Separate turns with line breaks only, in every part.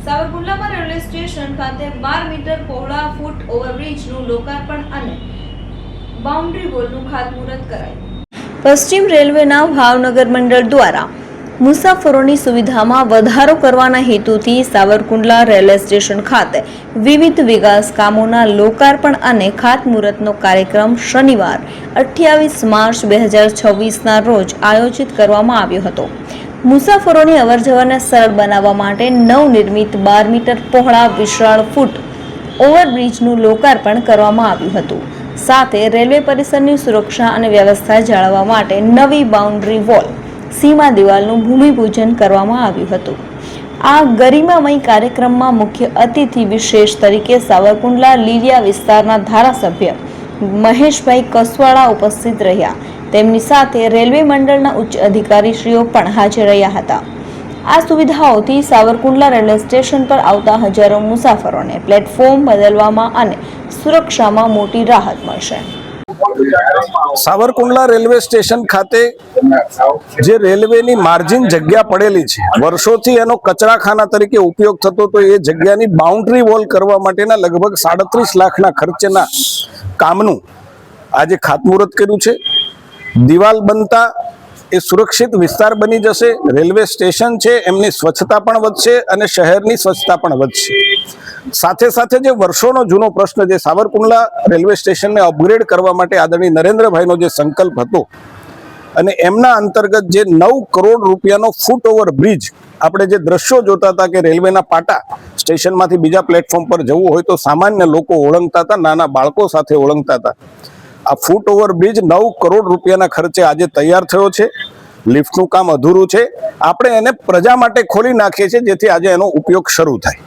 સાવરકુંડલામાં railway station ખાતે 12 metre પહોળા ફૂટ ઓવરબ્રિજનું લોકાર્પણ અને બાઉન્ડ્રી વોલનું ખાતમુહૂર્ત કરાયું। પશ્ચિમ રેલવેના ભાવનગર મંડળ દ્વારા મુસાફરોની સુવિધામાં વધારો કરવાના હેતુથી સાવરકુંડલા રેલવે સ્ટેશન ખાતે વિવિધ વિકાસ કામોના લોકાર્પણ અને ખાતમુહૂર્તનો કાર્યક્રમ શનિવાર 28 માર્ચ 2026ના રોજ આયોજિત કરવામાં આવ્યો હતો। મુસાફરોની અવરજવરને સરળ બનાવવા માટે નવનિર્મિત 12 મીટર પહોળા વિશાળ ફૂટ ઓવરબ્રિજનું લોકાર્પણ કરવામાં આવ્યું હતું। સાથે રેલવે પરિસરની સુરક્ષા અને વ્યવસ્થા જાળવવા માટે નવી બાઉન્ડ્રી વોલ સીમા દિવાલનું ભૂમિપૂજન કરવામાં આવ્યું હતું। આ ગરિમામય કાર્યક્રમમાં મુખ્ય અતિથિ વિશેષ તરીકે સાવરકુંડલા લીલિયા વિસ્તારના ધારાસભ્ય મહેશભાઈ કસવાળા ઉપસ્થિત રહ્યા। તેમની સાથે રેલવે મંડળના ઉચ્ચ અધિકારીશ્રીઓ પણ હાજર રહ્યા હતા। આ સુવિધાઓથી સાવરકુંડલા રેલવે સ્ટેશન પર આવતા હજારો મુસાફરોને પ્લેટફોર્મ બદલવામાં અને સુરક્ષામાં મોટી રાહત મળશે।
સાવરકુંડલા રેલવે સ્ટેશન ખાતે જે રેલવેની માર્જિન જગ્યા પડેલી છે, વર્ષોથી એનો કચરાખાના તરીકે ઉપયોગ થતો, તો એ જગ્યાની બાઉન્ડ્રી વોલ કરવા માટેના લગભગ 37 લાખના ખર્ચના કામનું આજે ખાતમુહૂર્ત કર્યું છે। દિવાલ બનતા એ સુરક્ષિત વિસ્તાર બની જશે। રેલવે સ્ટેશન છે એમની સ્વચ્છતા પણ વધશે અને શહેરની સ્વચ્છતા પણ વધશે। સાથે સાથે જે વર્ષોનો જૂનો પ્રશ્ન જે સાવરકુંડલા રેલવે સ્ટેશનને અપગ્રેડ કરવા માટે આદરણીય નરેન્દ્રભાઈનો જે સંકલ્પ હતો અને એમના અંતર્ગત જે 9 કરોડ રૂપિયાનો ફૂટ ઓવર બ્રિજ, આપણે જે દ્રશ્યો જોતા હતા કે રેલવેના પાટા સ્ટેશનમાંથી બીજા પ્લેટફોર્મ પર જવું હોય તો સામાન્ય લોકો ઓળંગતા હતા, નાના બાળકો સાથે ઓળંગતા હતા। આ ફૂટ ઓવર બ્રિજ 9 કરોડ રૂપિયાના ખર્ચે આજે તૈયાર થયો છે। લિફ્ટનું કામ અધૂરું છે, આપણે એને પ્રજા માટે ખોલી નાખીએ છીએ જેથી આજે એનો ઉપયોગ શરૂ થાય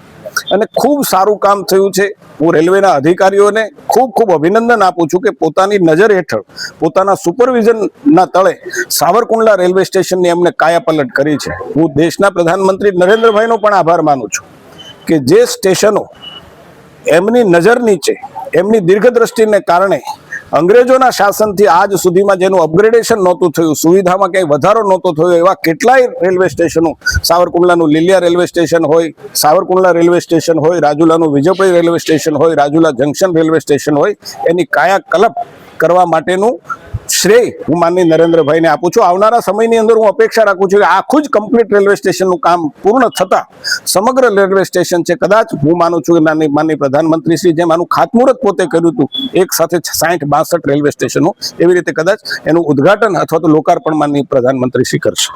અને ખૂબ સારું કામ થયું છે। હું રેલવેના અધિકારીઓને ખૂબ અભિનંદન આપું છું કે પોતાની નજર હેઠળ, પોતાના સુપરવિઝનના તળે સાવરકુંડલા રેલવે સ્ટેશનની એમને કાયાપલટ કરી છે। હું દેશના પ્રધાનમંત્રી નરેન્દ્રભાઈનો પણ આભાર માનું છું કે જે સ્ટેશનો એમની નજર નીચે, એમની દીર્ઘદ્રષ્ટિને કારણે અંગ્રેજોના શાસનથી આજ સુધીમાં જેનું અપગ્રેડેશન નહોતું થયું, સુવિધામાં ક્યાંય વધારો નહોતો થયો, એવા કેટલાય રેલવે સ્ટેશનો, સાવરકુંડલાનું લીલિયા રેલવે સ્ટેશન હોય, સાવરકુંડલા રેલવે સ્ટેશન હોય, રાજુલાનું વિજયપુરી રેલવે સ્ટેશન હોય, રાજુલા જંકશન રેલવે સ્ટેશન હોય, એની કાયાકલ્પ કરવા માટેનું શ્રેય હું માનનીય નરેન્દ્રભાઈને આપું છું। આવનારા સમયની અંદર હું અપેક્ષા રાખું છું કે આખું જ કમ્પ્લીટ રેલવે સ્ટેશનનું કામ પૂર્ણ થતા સમગ્ર રેલવે સ્ટેશન છે, કદાચ હું માનું છું કે માનનીય પ્રધાનમંત્રી શ્રી જેમ આનું ખાતમુહૂર્ત પોતે કર્યું હતું, એક સાથે 60-62 રેલવે સ્ટેશનો, એવી રીતે કદાચ એનું ઉદ્ઘાટન અથવા તો લોકાર્પણ માનનીય પ્રધાનમંત્રી શ્રી કરશે।